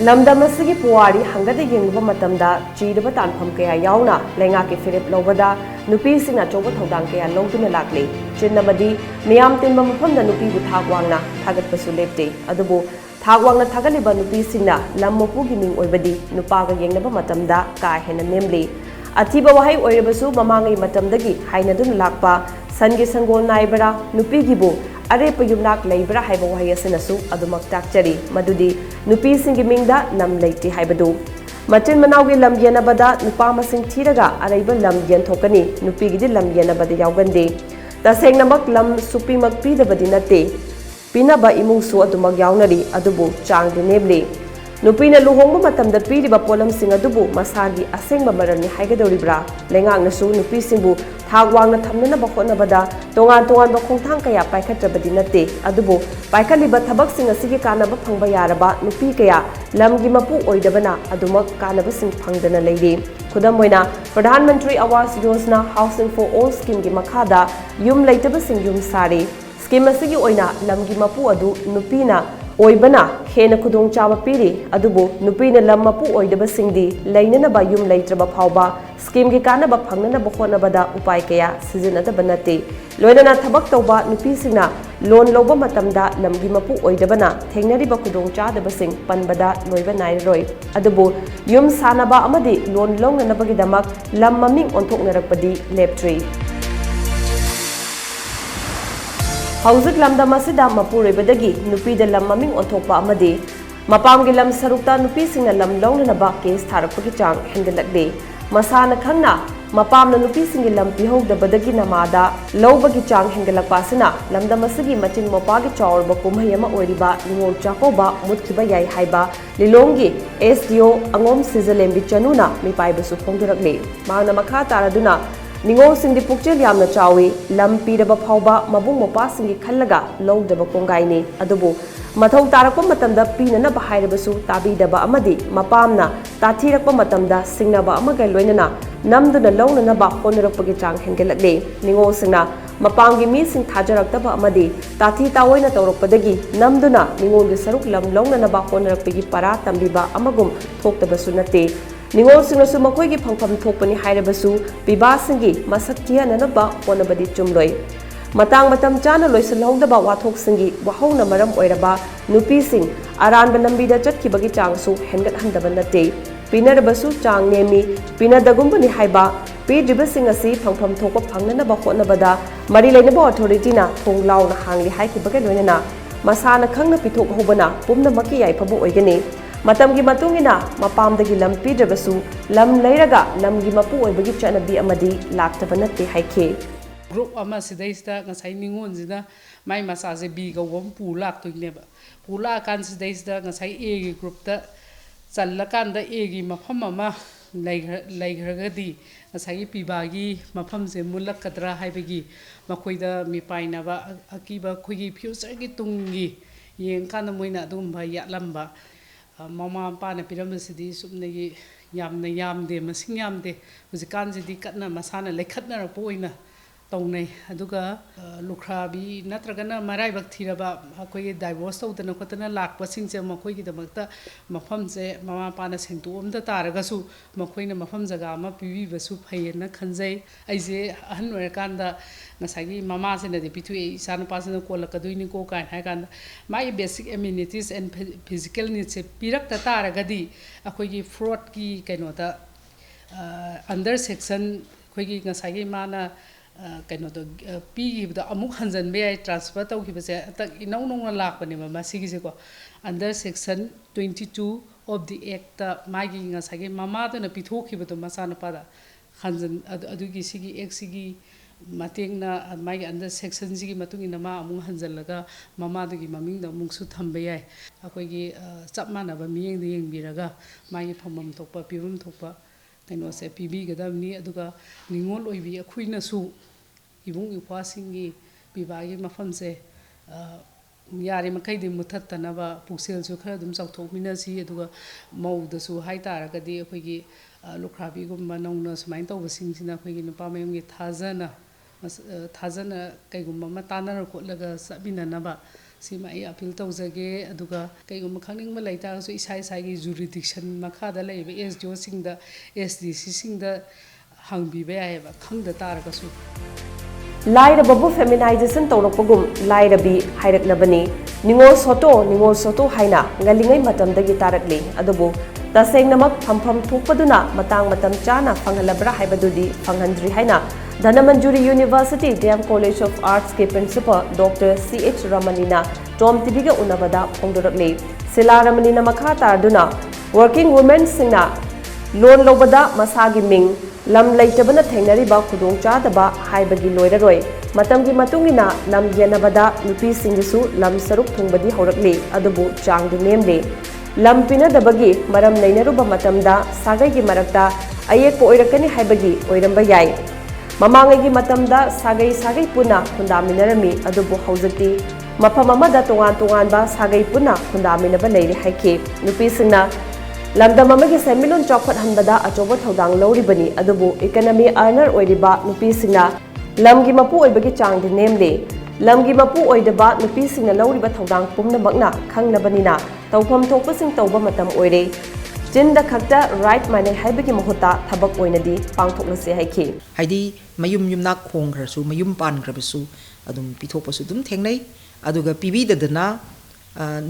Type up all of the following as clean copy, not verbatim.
lamdam asigi puwari hangada yengba matamda chidaba tanpham kaya yauna leingakki philip lobada nupi singna choba thodang kaya longduna lakle chinnabadi miyam tinba mafamda nupi bu thagwangna thagatpasu lepte adubu thagwangna thagaliba nupi singna lammopu gi ming oibadi nupaga yengnaba matamda ka hena nemli athiba wahai oirabasu mamangai matamdagi hainadun lakpa sangi sangol naibara nupi gibu arepa yumnak leibra haiba wahai asinasu adumak takchari madudi nupi singi mingda lam leiti haibadu machin manawgi lam yenabada nupa masing thiraga araiba lam yen thokani nupi gidi lam yenabada yaugande tasengnamak lam supi mak pidabadi nate pinaba imungsu adumak yaunari adubu changdi nebli nupina luhongba matamda piriba polam sing adubu masagi asengba marani haigadoribra leingaknasu nupi singbu thagwangna thamnana bakhonabada tongan ba khongthang kaya paikhatrabadi nate adubu paikaliba thabak sing asigi kanaba phangba yaraba nupi kaya lamgi mapu oidabana adumak kanaba sing phangdana leiri khudam moina pradhan mantri awas yojana housing for all scheme gi makhada yum leitaba sing yum sari scheme asigi oina lamgi mapu adu nupina oibana hena khudong chaba piri adubu nupina lam mapu oidaba singdi leinana ba yum leitraba phawba scheme gi kanaba phangnana bakhona bada upai kaya sizinata banate loinana thabak tawba nupi singna loan loba matamda lamgi mapu oidabana thengnari ba khudong chadaba sing panbada loiba nairoi adubu yum sanaba amadi loan longnana bagi damak lam maming onthoknarakpadi leptri Hauzuk lamda masida Mapuri badagi nupi da lam maming onthokpa amadi mapam gi lam sarukta nupi singna lam longnana ba case tharakpagi chang hengalakde masana khangna mapam na nupi singi lam pihogda badagi namada lobagi chang hengalakpa sina lamda masigi machin mopagi chawrba kumhayama oiriba ningol chakoba mutkiba yai haiba lilongi SDO angom sizalembi chanuna mipaibasu phongdurakle mangna makha taraduna Ningo singdi pukchel yamna chawi lam piraba phawba mabung mopa singi khallaga longdaba kongaini adubu mathau tarakpa matamda pinana bahairebasu tabidaba amadi mapamna tathirakpa matamda singnaba amaga loinana namduna longnana ba honorakpagi chang hengelakle ningo singna mapamgi mi sing thajaraktaba amadi tathi tawoina tawrakpadagi namduna ningolgi saruk lam longnana ba honorakpagi para tambiba amagum thoktabasu nate Ningol singnasu makoigi phangpham thokpani hairabasu piba singi masak kiyananaba honabadi chumloi matang matam chana loisalhongdaba wathok singi wahongna maram oiraba nupi sing aranba lambida chatkibagi changsu hengat handaba nate pinarabasu chang nemi pinadagumbani haiba pidriba sing asi phangpham thokpa phangnanaba honabada mari leinaba authority na thonglauna hangli haikibage loinana masana khangna pithok hobana pumna maki yaifabu oigani Matamgi matungina mapamdagi lam pidrabasu lam leiraga lamgi mapu oibagi chanabi amadi laktaba natte haike group ama sidaista ngasai ningon jina mai masaje b ga wom pulak toineba pula kan sidaista ngasai a gi group ta challakanda a gi mafam ama laigragadi ngasai pibagi mafam se mulakadra haibagi makoida mi painaba akiba khoigi future gi tungi yeng kan moina dum bha ya lamba Mama pana piramiddi sumnagi yamde masing yamde huzikanjidi katna masana lekhatna poina tawnai aduga lukhrabi natragana maraibak thiraba akoi divorce tawdana khotana lakpa singse makoi gi damakta mafamse mama pana sengtu omda taragasu makoina mafam jaga ama pibi basu phayena khanjai aise ahan orakanda ngasagi mama sena de pithu isana pasana kolakadoini ko kan ha kan my basic amenities and physical needs pirak ta taragadi akoi gi fraud ki kainota under section khoi gi ngasagi mana kainota pi da amuk hanjan be transfer taw khibase tak inau nong lakpani ma sigise ko under section 22 of the act magi ngasagi mama da pitho khibado masana pada hanjan adugi sigi act sigi matengna magi under section sigi matungina ma amung hanjalaga mama dagi maming da mungsu thambe yai akoi gi chapmana ba miyeng de yengbiraga magi phamam thokpa pibum thokpa kaino se pibi gadamni aduga ningol oibi akhuina su ibung ipwasingi pibagi mafamse yari makai de muthattana ba puksel su khara dum chawthokmina si aduga mauda su haitara gadi akhoi lukhrabi gumba nongna sumain tawbasing sina akhoi nupa mayam gi thajana kaigumba ma tanar ko laga sabina na ba ꯁꯤꯃ ꯑꯩ appeal ꯇꯧꯖꯒꯦ ꯑꯗꯨꯒ ꯀꯩꯒꯨꯝꯕ ꯈꯪꯅꯤꯡꯕ ꯂꯩꯇꯥꯔꯒꯁꯨ ꯏꯁꯥ ꯏꯁꯥꯒꯤ ꯖꯨꯔꯤꯗꯤꯛꯁꯟ ꯃꯈꯥꯗ ꯂꯩꯕ SDOꯁꯤꯡꯗ SDCꯁꯤꯡꯗ ꯍꯪꯕꯤꯕ ꯌꯥꯏꯑꯕ ꯈꯪꯗ ꯇꯥꯔꯒꯁꯨ ꯂꯥꯏꯔꯕꯕꯨ ꯐꯦꯃꯤꯅꯥꯏꯖꯦꯁꯟ ꯇꯧꯔꯛꯄꯒꯨꯝ ꯂꯥꯏꯔꯕꯤ ꯍꯥꯏꯔꯛꯅꯕꯅꯤ ꯅꯤꯉꯣꯜ ꯁꯣꯇꯣ ꯍꯥꯏꯅ ꯉꯜꯂꯤꯉꯩ ꯃꯇꯝꯗꯒꯤ ꯇꯥꯔꯛꯂꯤ ꯑꯗꯨꯕꯨ ꯇꯁꯦꯡꯅꯃꯛ ꯐꯝꯐꯝ ꯊꯣꯛꯄꯗꯨꯅ ꯃꯇꯝ ꯆꯥꯅ ꯐꯪꯍꯜꯂꯕ꯭ꯔꯥ ꯍꯥꯏꯕꯗꯨꯗꯤ ꯐꯪꯍꯟꯗ꯭ꯔꯤ ꯍꯥꯏꯅ Dhanamanjuri university DM college of ARTSꯀꯤ ꯄ꯭ꯔꯤꯟꯁꯤꯄꯜ ꯗꯣꯛꯇꯔ CH ꯔꯃꯅꯤꯅ TOMTVꯒ ꯎꯅꯕꯗ ꯐꯣꯡꯗꯣꯔꯛꯂꯤ ꯁꯤꯂꯥ ꯔꯃꯅꯤꯅ ꯃꯈꯥ ꯇꯥꯗꯨꯅ ꯋꯥꯔꯀꯤꯡ ꯋꯨꯃꯦꯟꯁꯤꯡꯅ ꯂꯣꯟ ꯂꯧꯕꯗ ꯃꯁꯥꯒꯤ ꯃꯤꯡ ꯂꯝ ꯂꯩꯇꯕꯅ ꯊꯦꯡꯅꯔꯤꯕ ꯈꯨꯗꯣꯡꯆꯥꯗꯕ ꯍꯥꯏꯕꯒꯤ ꯂꯣꯏꯔꯔꯣꯏ ꯃꯇꯝꯒꯤ ꯃꯇꯨꯡꯏꯟꯅ ꯂꯝ ꯌꯦꯟꯅꯕꯗ ꯅꯨꯄꯤꯁꯤꯡꯒꯤꯁꯨ ꯂꯝ ꯁꯔꯨꯛ ꯊꯨꯡꯕꯗꯤ ꯍꯧꯔꯛꯂꯤ ꯑꯗꯨꯕు ꯆꯥꯡꯗꯤ ꯅꯦꯝꯂꯤ ꯂꯝ ꯄꯤꯅꯗꯕꯒꯤ ꯃꯔꯝ ꯂꯩꯅꯔꯨꯕ ꯃꯇꯝꯗ ꯁꯥꯒꯩꯒꯤ ꯃꯔꯛꯇ ꯑꯌꯦꯛꯄ ꯑꯣꯏꯔꯛꯀꯅꯤ ꯍꯥꯏꯕꯒꯤ ꯑꯣꯏꯔꯝꯕ ꯌꯥꯏ ꯃꯃꯥꯡꯉꯩꯒꯤ ꯃꯇꯝꯗ ꯁꯥꯒꯩ ꯄꯨꯟꯅ ꯈꯨꯟꯗꯥꯃꯤꯟꯅꯔꯝꯃꯤ ꯑꯗꯨꯕꯨ ꯍꯧꯖꯤꯛꯇꯤ ꯃꯐꯝ ꯑꯃꯗ ꯇꯣꯉꯥꯟꯕ ꯁꯥꯒꯩ ꯄꯨꯟꯅ ꯈꯨꯟꯗꯥꯃꯤꯟꯅꯕ ꯂꯩꯔꯦ ꯍꯥꯏꯈꯤ ꯅꯨꯄꯤꯁꯤꯡꯅ ꯂꯝꯗꯝ ꯑꯃꯒꯤ ꯁꯦꯟꯃꯤꯠꯂꯣꯟ ꯆꯥꯎꯈꯠꯍꯟꯕꯗ ꯑꯆꯧꯕ ꯊꯧꯗꯥꯡ ꯂꯧꯔꯤꯕꯅꯤ ꯑꯗꯨꯕꯨ ꯏꯀꯣꯅꯣꯃꯤ ꯑꯥꯔꯅꯔ ꯑꯣꯏꯔꯤꯕ ꯅꯨꯄꯤꯁꯤꯡꯅ ꯂꯝꯒꯤ ꯃꯄꯨ ꯑꯣꯏꯕꯒꯤ ꯆꯥꯡꯗꯤ ꯅꯦꯝꯂꯤ ꯂꯝꯒꯤ ꯃꯄꯨ ꯑꯣꯏꯗꯕ ꯅꯨꯄꯤꯁꯤꯡꯅ ꯂꯧꯔꯤꯕ ꯊꯧꯗꯥꯡ ꯄꯨꯝꯅꯃꯛꯅ ꯈꯪꯂꯕꯅꯤ나 ꯇꯧꯐꯝ ꯊꯣꯛꯄꯁꯤꯡ ꯇꯧꯕ ꯃꯇꯝ ꯑꯣꯏꯔꯦ ꯆꯤꯟꯗ ꯈꯛꯇ ꯔꯥꯏꯠ ꯃꯥꯟꯅꯩ ꯍꯥꯏꯕꯒꯤ ꯃꯍꯨꯠꯇ ꯊꯕꯛ ꯑꯣꯏꯅꯗꯤ ꯄꯥꯡꯊꯣꯛꯂꯁꯤ ꯍꯥꯏꯈꯤ ꯍꯥꯏꯗꯤ ꯃꯌꯨꯝ ꯌꯨꯝꯅꯥꯛ ꯍꯣꯡꯈ꯭ꯔꯁꯨ ꯃꯌꯨꯝ ꯄꯥꯟꯈ꯭ꯔꯕꯁꯨ ꯑꯗꯨꯝ ꯄꯤꯊꯣꯛꯄꯁꯨ ꯑꯗꯨꯝ ꯊꯦꯡꯅꯩ ꯑꯗꯨꯒ ꯄꯤꯕꯤꯗꯗꯅ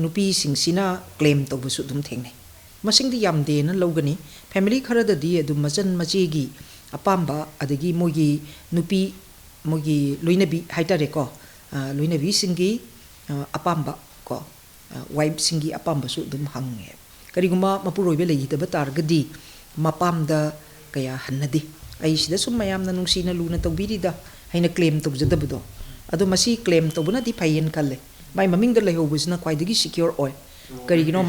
ꯅꯨꯄꯤꯁꯤꯡꯁꯤꯅ ꯀ꯭ꯂꯦꯝ ꯇꯧꯕꯁꯨ ꯑꯗꯨꯝ ꯊꯦꯡꯅꯩ ꯃꯁꯤꯡꯗꯤ ꯌꯥꯝꯗꯦꯅ ꯂꯧꯒꯅꯤ ꯐꯦꯃꯤꯂꯤ ꯈꯔꯗꯗꯤ ꯑꯗꯨꯝ ꯃꯆꯟ ꯃꯆꯦꯒꯤ ꯑꯄꯥꯝꯕ ꯑꯗꯒꯤ ꯃꯣꯏꯒꯤ ꯅꯨꯄꯤ ꯃꯣꯏꯒꯤ ꯂꯣꯏꯅꯕꯤ ꯍꯥꯏꯇꯥꯔꯦꯀꯣ ꯂꯣꯏꯅꯕꯤꯁꯤꯡꯒꯤ ꯑꯄꯥꯝꯕ ꯀꯣ ꯋꯥꯏꯐꯁꯤꯡꯒꯤ ꯑꯄꯥꯝꯕꯁꯨ ꯑꯗꯨꯝ ꯍꯪꯉꯦ ꯀꯔꯤꯒꯨꯝꯕ ꯃꯄꯨꯔꯣꯏꯕ ꯂꯩꯈꯤꯗꯕ ꯇꯥꯔꯒꯗꯤ ꯃꯄꯥꯝꯗ ꯀꯌꯥ ꯍꯟꯅꯗꯦ ꯑꯩ ꯁꯤꯗ ꯁꯨꯝ ꯃꯌꯥꯝꯅ ꯅꯨꯡꯁꯤꯅ ꯂꯨꯅ ꯇꯧꯕꯤꯔꯤꯗ ꯍꯥꯏꯅ ꯀ꯭ꯂꯦꯝ ꯇꯧꯖꯗꯕꯗꯣ ꯑꯗꯣ ꯃꯁꯤ ꯀ꯭ꯂꯦꯝ ꯇꯧꯕꯅꯗꯤ ꯐꯩꯌꯦꯅ ꯈꯜꯂꯦ ꯃꯥꯏ ꯃꯃꯤꯡꯗ ꯂꯩꯍꯧꯕꯁꯤꯅ ꯈ꯭ꯋꯥꯏꯗꯒꯤ ꯁꯤꯀ꯭ꯌꯣꯔ ꯑꯣꯏ ꯀꯔꯤꯒꯤꯅꯣ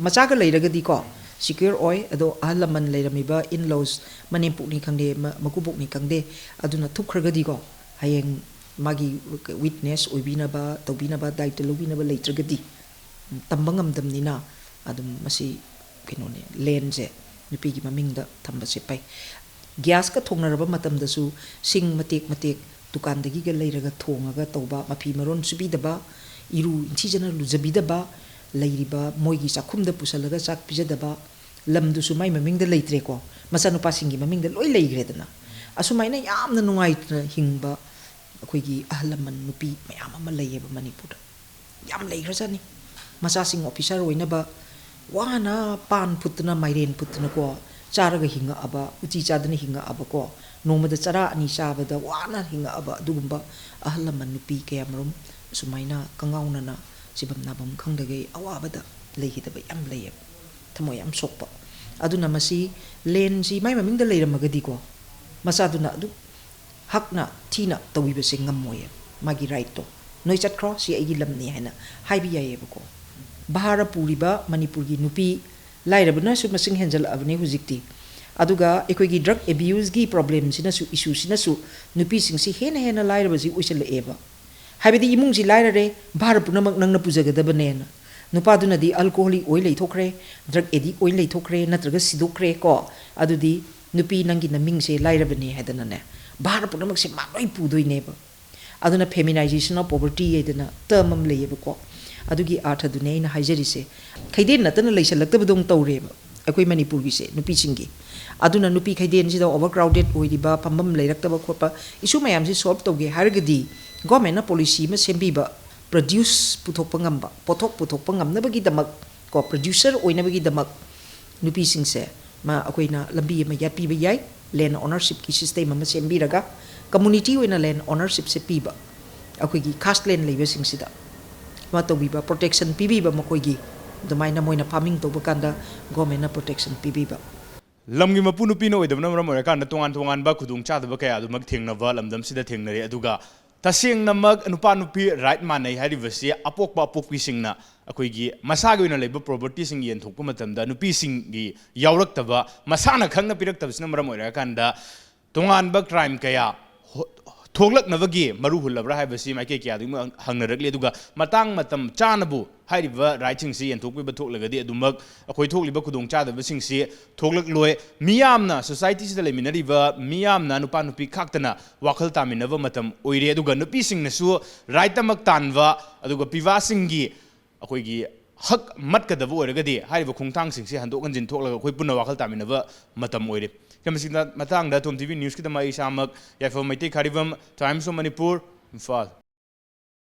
ꯃꯆꯥꯒ ꯂꯩꯔꯒꯗꯤꯀꯣ ꯁꯤꯀ꯭ꯌꯣꯔ ꯑꯣꯏ ꯑꯗꯣ ꯑꯍꯜ ꯂꯃꯟ ꯂꯩꯔꯝꯃꯤꯕ ꯏꯟꯂꯣꯁ ꯃꯅꯦꯝꯄꯣꯛꯅꯤ ꯈꯪꯗꯦ ꯃꯀꯨꯕꯣꯛꯅꯤ ꯈꯪꯗꯦ ꯑꯗꯨꯅ ꯊꯨꯞꯈ꯭ꯔꯒꯗꯤꯀꯣ ꯍꯌꯦꯡ ꯃꯥꯒꯤ ꯋꯤꯠꯅꯦꯁ ꯑꯣꯏꯕꯤꯅꯕ ꯇꯧꯕꯤꯅꯕ ꯗꯥꯏꯇ ꯂꯧꯕꯤꯅꯕ ꯂꯩꯇ꯭ꯔꯒꯗꯤ ꯇꯝꯕ ꯉꯝꯗꯝꯅꯤꯅ ꯑꯗꯨꯝ ꯃꯁꯤ ꯀꯩꯅꯣꯅꯦ ꯂꯦꯟꯁꯦ ꯅꯨꯄꯤꯒꯤ ꯃꯃꯤꯡꯗ ꯊꯝꯕꯁꯦ ꯐꯩ ꯒ꯭ꯌꯥꯁꯀ ꯊꯣꯡꯅꯔꯕ ꯃꯇꯝꯗꯁꯨ ꯁꯤꯡ ꯃꯇꯦꯛ ꯗꯨꯀꯥꯟꯗꯒꯤꯒ ꯂꯩꯔꯒ ꯊꯣꯡꯉꯒ ꯇꯧꯕ ꯃꯐꯤ ꯃꯔꯣꯟ ꯁꯨꯕꯤꯗꯕ ꯏꯔꯨ ꯏꯟꯊꯤꯖꯅ ꯂꯨꯖꯕꯤꯗꯕ ꯂꯩꯔꯤꯕ ꯃꯣꯏꯒꯤ ꯆꯥꯛꯈꯨꯝꯗ ꯄꯨꯁꯜꯂꯒ ꯆꯥꯛ ꯄꯤꯖꯗꯕ ꯂꯝꯗꯨꯁꯨ ꯃꯥꯏ ꯃꯃꯤꯡꯗ ꯂꯩꯇ꯭ꯔꯦꯀꯣ ꯃꯆꯥꯅꯨꯄꯥꯁꯤꯡꯒꯤ ꯃꯃꯤꯡꯗ ꯂꯣꯏ ꯂꯩꯈ꯭ꯔꯦꯗꯅ ꯑꯁꯨꯃꯥꯏꯅ ꯌꯥꯝꯅ ꯅꯨꯡꯉꯥꯏꯇꯅ ꯍꯤꯡꯕ ꯑꯩꯈꯣꯏꯒꯤ ꯑꯍꯜ ꯂꯃꯟ ꯅꯨꯄꯤ ꯃꯌꯥꯝ ꯑꯃ ꯂꯩꯌꯦꯕ ꯃꯅꯤꯄꯨꯔꯗ ꯌꯥꯝ ꯂꯩꯈ꯭ꯔꯖꯥꯠꯅꯤ ꯃꯆꯥꯁꯤꯡ ꯑꯣꯐꯤꯁꯥꯔ ꯑꯣꯏꯅꯕ ꯋꯥꯅ ꯄꯥꯟ ꯐꯨꯠꯇꯅ ꯃꯥꯏꯔꯦꯟ ꯐꯨꯠꯇꯅꯀꯣ ꯆꯥꯔꯒ ꯍꯤꯡꯉꯛꯑꯕ ꯎꯇꯤ ꯆꯥꯗꯅ ꯍꯤꯡꯉꯛꯑꯕꯀꯣ ꯅꯣꯡꯃꯗ ꯆꯔꯥ ꯑꯅꯤ ꯆꯥꯕꯗ ꯋꯥꯅ ꯍꯤꯡꯉꯛꯑꯕ ꯑꯗꯨꯒꯨꯝꯕ ꯑꯍꯜ ꯂꯃꯟ ꯅꯨꯄꯤ ꯀꯌꯥꯃꯔꯨꯝ ꯑꯁꯨꯃꯥꯏꯅ ꯀꯪꯉꯥꯎꯅꯅ ꯁꯤꯕꯝ ꯅꯥꯕꯝ ꯈꯪꯗꯒꯩ ꯑꯋꯥꯕꯗ ꯂꯩꯈꯤꯗꯕ ꯌꯥꯝ ꯂꯩꯌꯦꯕ ꯊꯃꯣꯏ ꯌꯥꯝ ꯁꯣꯛꯄ ꯑꯗꯨꯅ ꯃꯁꯤ ꯂꯦꯟꯁꯤ ꯃꯥꯏ ꯃꯃꯤꯡꯗ ꯂꯩꯔꯝꯃꯒꯗꯤꯀꯣ ꯃꯆꯥꯗꯨꯅ ꯑꯗꯨꯝ ꯍꯛꯅ ꯊꯤꯅ ꯇꯧꯕꯤꯕꯁꯦ ꯉꯝꯃꯣꯏꯌꯦ ꯃꯥꯒꯤ ꯔꯥꯏꯠꯇꯣ ꯅꯣꯏ ꯆꯠꯈ꯭ꯔꯣ ꯁꯤ ꯑꯩꯒꯤ ꯂꯝꯅꯤ ꯍꯥꯏꯅ ꯍꯥꯏꯕ ꯌꯥꯏꯌꯦꯕꯀꯣ ꯚꯥꯔꯥ ꯄꯨꯔꯤꯕ ꯃꯅꯤꯄꯨꯔꯒꯤ ꯅꯨꯄꯤ ꯂꯥꯏꯔꯕꯅꯁꯨ ꯃꯁꯤꯡ ꯍꯦꯟꯖꯜꯂꯛꯑꯕꯅꯤ ꯍꯧꯖꯤꯛꯇꯤ ꯑꯗꯨꯒ ꯑꯩꯈꯣꯏꯒꯤ ꯗ꯭ꯔꯒ ꯑꯦꯕ꯭ꯌꯨꯁꯒꯤ ꯄ꯭ꯔꯣꯕ꯭ꯂꯦꯝꯁꯤꯅꯁꯨ ꯏꯁꯨꯁꯤꯅꯁꯨ ꯅꯨꯄꯤꯁꯤꯡꯁꯤ ꯍꯦꯟꯅ ꯂꯥꯏꯔꯕꯁꯤ ꯑꯣꯏꯁꯜꯂꯛꯑꯦꯕ ꯍꯥꯏꯕꯗꯤ ꯏꯃꯨꯡꯁꯤ ꯂꯥꯏꯔꯔꯦ ꯚꯥꯔ ꯄꯨꯝꯅꯃꯛ ꯅꯪꯅ ꯄꯨꯖꯒꯗꯕꯅꯦꯅ ꯅꯨꯄꯥꯗꯨꯅꯗꯤ ꯑꯜꯀꯣꯍꯣꯂꯤꯛ ꯑꯣꯏ ꯂꯩꯊꯣꯛꯈ꯭ꯔꯦ ꯗ꯭ꯔꯒ ꯑꯦꯗꯤꯛ ꯑꯣꯏ ꯂꯩꯊꯣꯛꯈ꯭ꯔꯦ ꯅꯠꯇ꯭ꯔꯒ ꯁꯤꯗꯣꯛꯈ꯭ꯔꯦ ꯀꯣ ꯑꯗꯨꯗꯤ ꯅꯨꯄꯤ ꯅꯪꯒꯤ ꯅꯃꯤꯡꯁꯦ ꯂꯥꯏꯔꯕꯅꯦ ꯍꯥꯏꯗꯅꯅꯦ ꯚꯥꯔ ꯄꯨꯝꯅꯃꯛꯁꯦ ꯃꯥ ꯂꯣꯏ ꯄꯨꯗꯣꯏꯅꯦꯕ ꯑꯗꯨꯅ ꯐꯦꯃꯤꯅꯥꯏꯖꯦꯁꯟ ꯑꯣꯐ ꯄꯣꯕꯔꯇꯤ ꯍꯥꯏꯗꯅ ꯇꯔꯝ ꯑꯃ ꯂꯩꯌꯦꯕꯀꯣ ꯑꯗꯨꯒꯤ ꯑꯥꯔꯊꯗꯨꯅꯦ ꯑꯩꯅ ꯍꯥꯏꯖꯔꯤꯁꯦ ꯈꯩꯗꯦꯟ ꯅꯠꯇꯅ ꯂꯩꯁꯜꯂꯛꯇꯕꯗꯧ ꯇꯧꯔꯦꯕ ꯑꯩꯈꯣꯏ ꯃꯅꯤꯄꯨꯔꯒꯤꯁꯦ ꯅꯨꯄꯤꯁꯤꯡꯒꯤ ꯑꯗꯨꯅ ꯅꯨꯄꯤ ꯈꯩꯗꯦꯟꯁꯤꯗ ꯑꯣꯚꯔ ꯀ꯭ꯔꯥꯎꯗꯦꯠ ꯑꯣꯏꯔꯤꯕ ꯐꯝꯐꯝ ꯂꯩꯔꯛꯇꯕ ꯈꯣꯠꯄ ꯏꯁꯨ ꯃꯌꯥꯝꯁꯤ ꯁꯣꯜꯕ ꯇꯧꯒꯦ ꯍꯥꯏꯔꯒꯗꯤ ꯒꯣꯔꯃꯦꯟꯅ ꯄꯣꯂꯤꯁꯤ ꯑꯃ ꯁꯦꯝꯕꯤꯕ ꯄ꯭ꯔꯗ꯭ꯌꯨꯁ ꯄꯨꯊꯣꯛꯄ ꯉꯝꯕ ꯄꯣꯠꯊꯣꯛ ꯄꯨꯊꯣꯛꯄ ꯉꯝꯅꯕꯒꯤꯗꯃꯛ ꯀꯣ ꯄ꯭ꯔꯗ꯭ꯌꯨꯁꯔ ꯑꯣꯏꯅꯕꯒꯤꯗꯃꯛ ꯅꯨꯄꯤꯁꯤꯡꯁꯦ ꯑꯩꯈꯣꯏꯅ ꯂꯝꯕꯤ ꯑꯃ ꯌꯥꯠꯄꯤꯕ ꯌꯥꯏ ꯂꯦꯟ ꯑꯣꯅꯔꯁꯤꯞꯀꯤ ꯁꯤꯁꯇꯦꯝ ꯑꯃ ꯁꯦꯝꯕꯤꯔꯒ ꯀꯝꯃꯨꯅꯤꯇꯤ ꯑꯣꯏꯅ ꯂꯦꯟ ꯑꯣꯅꯔꯁꯤꯞꯁꯦ ꯄꯤꯕ ꯑꯩꯈꯣꯏꯒꯤ ꯈꯥꯁ ꯂꯦꯟ ꯂꯩꯕꯁꯤꯡꯁꯤꯗ ꯑꯃ ꯇꯧꯕꯤꯕ ꯄ꯭ꯔꯣꯇꯦꯛꯁꯟ ꯄꯤꯕꯤꯕ ꯃꯈꯣꯏꯒꯤ ꯑꯗꯨꯃꯥꯏꯅ ꯃꯣꯏꯅ ꯐꯥꯔꯃꯤꯡ ꯇꯧꯕ ꯀꯥꯟꯗ ꯒꯣꯔꯃꯦꯟꯅ ꯄ꯭ꯔꯣꯇꯦꯛꯁꯟ ꯄꯤꯕꯤꯕ ꯂꯝꯒꯤ ꯃꯄꯨ ꯅꯨꯄꯤꯅ ꯑꯣꯏꯗꯕꯅ ꯃꯔꯝ ꯑꯣꯏꯔꯀꯥꯟꯗ ꯇꯣꯉꯥꯟꯕ ꯈꯨꯗꯣꯡꯆꯥꯗꯕ ꯀꯌꯥ ꯑꯗꯨꯃꯛ ꯊꯦꯡꯅꯕ ꯂꯝꯗꯝꯁꯤꯗ ꯊꯦꯡꯅꯔꯤ ꯑꯗꯨꯒ ꯇꯁꯦꯡꯅꯃꯛ ꯅꯨꯄꯥ ꯅꯨꯄꯤ ꯔꯥꯏꯠ ꯃꯥꯟꯅꯩ ꯍꯥꯏꯔꯤꯕꯁꯤ ꯑꯄꯣꯛꯄꯤꯁꯤꯡꯅ ꯑꯩꯈꯣꯏꯒꯤ ꯃꯁꯥꯒꯤ ꯑꯣꯏꯅ ꯂꯩꯕ ꯄ꯭ꯔꯣꯄꯔꯇꯤꯁꯤꯡ ꯌꯦꯟꯊꯣꯛꯄ ꯃꯇꯝꯗ ꯅꯨꯄꯤꯁꯤꯡꯒꯤ ꯌꯥꯎꯔꯛꯇꯕ ꯃꯁꯥꯅ ꯈꯪꯅ ꯄꯤꯔꯛꯇꯕꯁꯤꯅ ꯃꯔꯝ ꯑꯣꯏꯔꯀꯥꯟꯗ ꯇꯣꯉꯥꯟꯕ ꯀ꯭ꯔꯥꯏꯝ ꯀꯌꯥ थोगलकनबगी मरु हुल्लब्रा हाइबसी माइके क्या हंगनरगले दुगा मतंग मतम चानबु हाइरिबा राइटिंग सी एंथोकबिबा थोकलगदि अदुमक अखोय थोकलिबा खुदोंग चादबसिंग सी थोकलक लोय मियामना सोसाइटी सिदा लेमिनरिबा मियामना नुपा नुपी खाक्तना वाखल तामिनबा मतम ओइरे अदुगा नुपीसिंगनसु राइट अमक तानवा अदुगा पिवासिंगी अखोयगी हक मत्कदबु ओइरगदि हाइरिबा खुंथांसिंग सी हंदोक हंजिन थोकलगा अखोय पुन्ना वाखल तामिनबा मतम ओइरे कमसिंदा मतंगदा TOMTV न्यूज़ की तमाई सामक याफो मैते खारिबम टाइम्स ऑफ मणिपुर इम्फाल